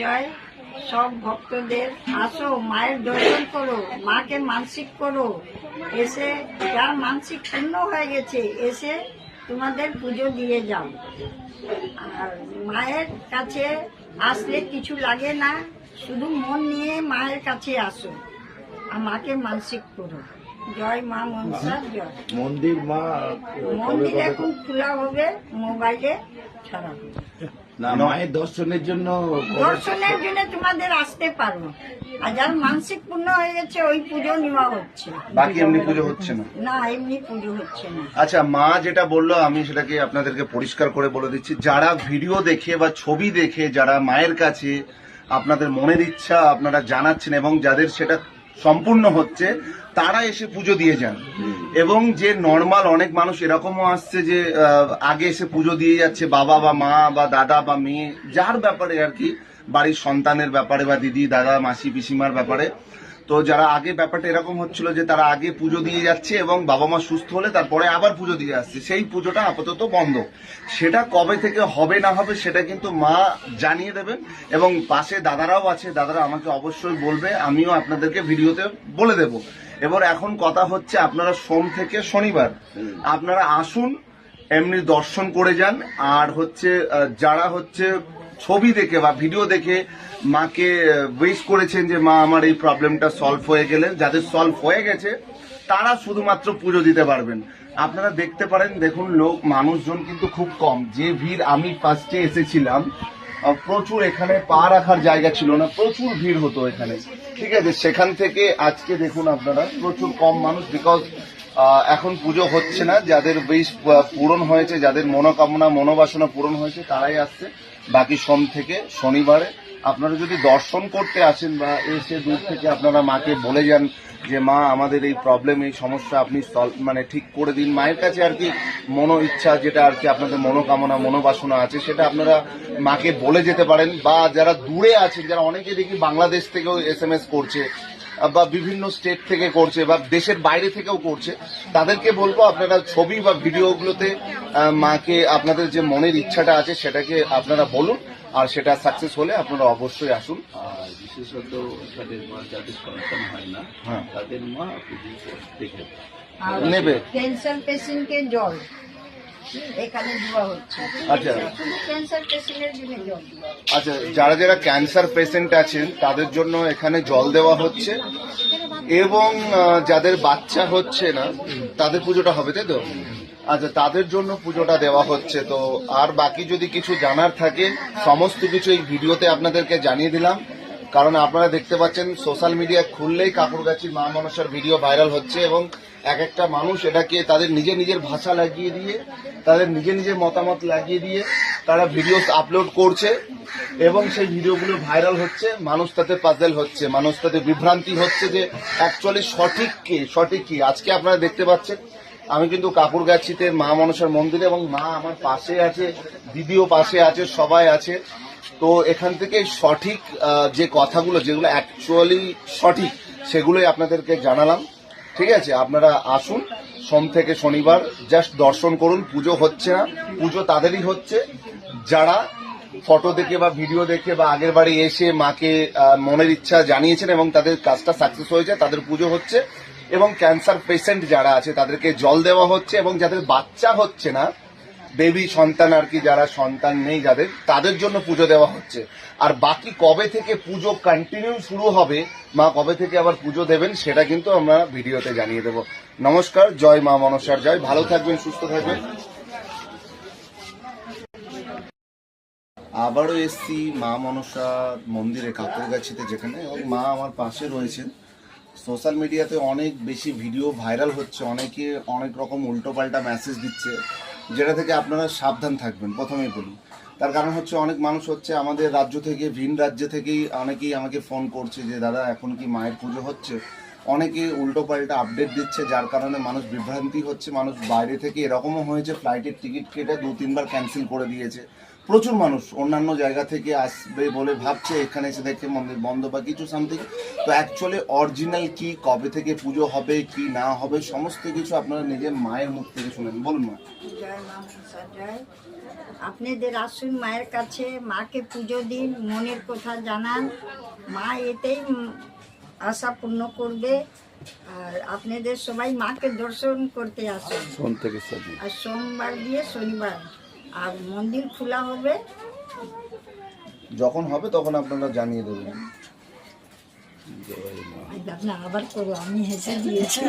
জয় সব ভক্তদের আসো, মায়ের দর্শন করো, মাকে মানসিক করো, এসে যার মানসিক পূর্ণ হয়ে গেছে এসে তোমাদের পুজো দিয়ে যাও। আর মায়ের কাছে আসলে কিছু লাগে না, শুধু মন নিয়ে মায়ের কাছে আসো আর মাকে মানসিক করো। জয় মা মনসা জয়। মন্দির মা মন্দির এখন খোলা হবে, মোবাইলে ছাড়া হবে। না, মায়ের দর্শনের জন্য তোমাদের আসতে পারো, আর যার মানসিক পূর্ণ হয়ে গেছে ওই পুজো নেওয়া হচ্ছে, বাকি এমনি পুজো হচ্ছে না। না এমনি পুজো হচ্ছে না। আচ্ছা, মা যেটা বললো আমি সেটাকে আপনাদেরকে পরিষ্কার করে বলে দিচ্ছি। যারা ভিডিও দেখে বা ছবি দেখে যারা মায়ের কাছে আপনাদের মনের ইচ্ছা আপনারা জানাচ্ছেন এবং যাদের সেটা সম্পূর্ণ হচ্ছে তারা এসে পুজো দিয়ে যান। এবং যে নর্মাল অনেক মানুষ এরকমও আসছে যে আগে এসে পুজো দিয়ে যাচ্ছে, বাবা বা মা বা দাদা বা মেয়ে যার ব্যাপারে আর কি, বাড়ির সন্তানের ব্যাপারে বা দিদি দাদা মাসি পিসিমার ব্যাপারে। তো যারা আগে ব্যাপারটা এরকম হচ্ছিল যে তারা আগে পুজো দিয়ে যাচ্ছে এবং বাবা মা সুস্থ হলে তারপরে আবার পুজো দিয়ে আসছে, সেই পুজোটা আপাতত বন্ধ। সেটা কবে থেকে হবে না হবে সেটা কিন্তু মা জানিয়ে দেবেন। এবং পাশে দাদারাও আছে, দাদারা আমাকে অবশ্যই বলবে, আমিও আপনাদেরকে ভিডিওতে বলে দেব। এবার এখন কথা হচ্ছে আপনারা সোম থেকে শনিবার আপনারা আসুন, এমনি দর্শন করে যান। আর হচ্ছে যারা হচ্ছে ছবি দেখে বা ভিডিও দেখে মাকে উইশ করেছেন যে মা আমার এই প্রবলেমটা সলভ হয়ে গেলে, যাদের সলভ হয়ে গেছে তারা শুধুমাত্র পুজো দিতে পারবেন। আপনারা দেখতে পারেন, দেখুন মানুষজন কিন্তু খুব কম। যে ভিড় আমি ফার্স্টে এসেছিলাম প্রচুর, এখানে পা রাখার জায়গা ছিল না, প্রচুর ভিড় হতো এখানে, ঠিক আছে। সেখান থেকে আজকে দেখুন আপনারা প্রচুর কম মানুষ, বিকজ এখন পুজো হচ্ছে না। যাদের উইশ পূরণ হয়েছে, যাদের মনোকামনা মনোবাসনা পূরণ হয়েছে তারাই আসছে। বাকি সোম থেকে শনিবারে আপনারা যদি দর্শন করতে আসেন বা এসে দূর থেকে আপনারা মাকে বলে যান যে মা আমাদের এই প্রবলেম এই সমস্যা আপনি মানে ঠিক করে দিন, মায়ের কাছে আর কি মনো ইচ্ছা যেটা আর কি আপনাদের মনোকামনা মনোবাসনা আছে সেটা আপনারা মাকে বলে যেতে পারেন। বা যারা দূরে আছেন, যারা অনেকে দেখি বাংলাদেশ থেকেও SMS করছে বা বিভিন্ন স্টেট থেকে করছে বা দেশের বাইরে থেকেও করছে, তাদেরকে বলবো আপনারা ছবি বা ভিডিওগুলোতে মাকে আপনাদের যে মনের ইচ্ছাটা আছে সেটাকে আপনারা বলুন, আর সেটা সাকসেস হলে আপনারা অবশ্যই আসুন। আর বিশেষত তাদের মা যাদের সন্তান হয় না, হ্যাঁ, তাদের মা পুজো দেখে নেবে। ক্যান্সার পেশেন্টকে জল এখানে দেওয়া হচ্ছে। আচ্ছা, শুধু ক্যান্সার পেশেন্টের জন্য জল দেওয়া হচ্ছে। আচ্ছা, যারা যারা ক্যান্সার পেশেন্ট আছেন তাদের জন্য এখানে জল দেওয়া হচ্ছে। এবং যাদের বাচ্চা হচ্ছে না তাদের পুজোটা হবে, তাই তো? আচ্ছা, তাদের জন্য পুজোটা দেওয়া হচ্ছে। তো আর বাকি যদি কিছু জানার থাকে সমস্ত কিছু এই ভিডিওতে আপনাদেরকে জানিয়ে দিলাম। কারণ আপনারা দেখতে পাচ্ছেন সোশ্যাল মিডিয়া খুললেই কাকুরগাছির মা মনসার ভিডিও ভাইরাল হচ্ছে এবং এক একটা মানুষ এটাকে তাদের নিজের নিজের ভাষা লাগিয়ে দিয়ে, তাদের নিজের নিজের মতামত লাগিয়ে দিয়ে তারা ভিডিও আপলোড করছে এবং সেই ভিডিওগুলো ভাইরাল হচ্ছে। মানুষ তাতে পাজল হচ্ছে, মানুষ তাতে বিভ্রান্তি হচ্ছে যে অ্যাকচুয়ালি সঠিক কি। আজকে আপনারা দেখতে পাচ্ছেন আমি কিন্তু কাকুরগাছিতে মা মনসার মন্দিরে, এবং মা আমার পাশে আছে, দিদিও পাশে আছে, সবাই আছে। তো এখান থেকে সঠিক যে কথাগুলো যেগুলো অ্যাকচুয়ালি সঠিক সেগুলোই আপনাদেরকে জানালাম, ঠিক আছে। আপনারা আসুন সোম থেকে শনিবার, জাস্ট দর্শন করুন। পুজো হচ্ছে না, পুজো তাদেরই হচ্ছে যারা ফটো দেখে বা ভিডিও দেখে বা আগের বাড়ি এসে মাকে মনের ইচ্ছা জানিয়েছেন এবং তাদের কাজটা সাকসেস হয়েছে, তাদের পুজো হচ্ছে। এবং ক্যান্সার পেশেন্ট যারা আছে তাদেরকে জল দেওয়া হচ্ছে, এবং যাদের বাচ্চা হচ্ছে না, বেবি সন্তান আর কি, যারা সন্তান নেই যাদের, তাদের জন্য পুজো দেওয়া হচ্ছে। আর বাকি কবে থেকে পুজো কন্টিনিউ শুরু হবে, মা কবে থেকে আবার পুজো দেবেন সেটা কিন্তু আমরা ভিডিওতে জানিয়ে দেব। নমস্কার, জয় মা মনসার জয়। ভালো থাকবেন, সুস্থ থাকবেন। আবারও এসছি মা মনসা মন্দিরে কাকুরগাছিতে, যেখানে এবং মা আমার পাশে রয়েছেন। সোশ্যাল মিডিয়াতে অনেক বেশি ভিডিও ভাইরাল হচ্ছে, অনেকে অনেক রকম উল্টোপাল্টা মেসেজ দিচ্ছে, যেটা থেকে আপনারা সাবধান থাকবেন। প্রথমেই বলি, তার কারণ হচ্ছে অনেক মানুষ হচ্ছে আমাদের রাজ্য থেকে, ভিন রাজ্য থেকেই অনেকেই আমাকে ফোন করছে যে দাদা এখন কি মায়ের পুজো হচ্ছে। অনেকে উল্টোপাল্টা আপডেট দিচ্ছে, যার কারণে মানুষ বিভ্রান্তি হচ্ছে। মানুষ বাইরে থেকে এরকমও হয়েছে ফ্লাইটের টিকিট কেটে 2-3 বার ক্যান্সেল করে দিয়েছে। প্রচুর মানুষ অন্যান্য জায়গা থেকে আসবে বলে ভাবছে, এখানে এসে দেখে মন্দির বন্ধ বা কিছু সামথিং। তো অ্যাকচুয়ালি অরিজিনাল কি, কবে থেকে পুজো হবে কি না হবে, সমস্ত কিছু আপনারা নিজের মায়ের মুখ থেকে শুনেন। বলুন মা। জয় মা মনসা জয়। আপনাদের আসুন মায়ের কাছে, মাকে পুজো দিন, মনের কথা জানান, মা এতেই আশা পূর্ণ করবে। আর আপনাদের সবাই মাকে দর্শন করতে আসুন। সোম থেকে সাজি আর সোমবার দিয়ে শনিবার আর মন্দির খোলা হবে। যখন হবে তখন আপনারা জানিয়ে দেবেন। আপনি আবার করো, আমি হেসে দিয়েছি।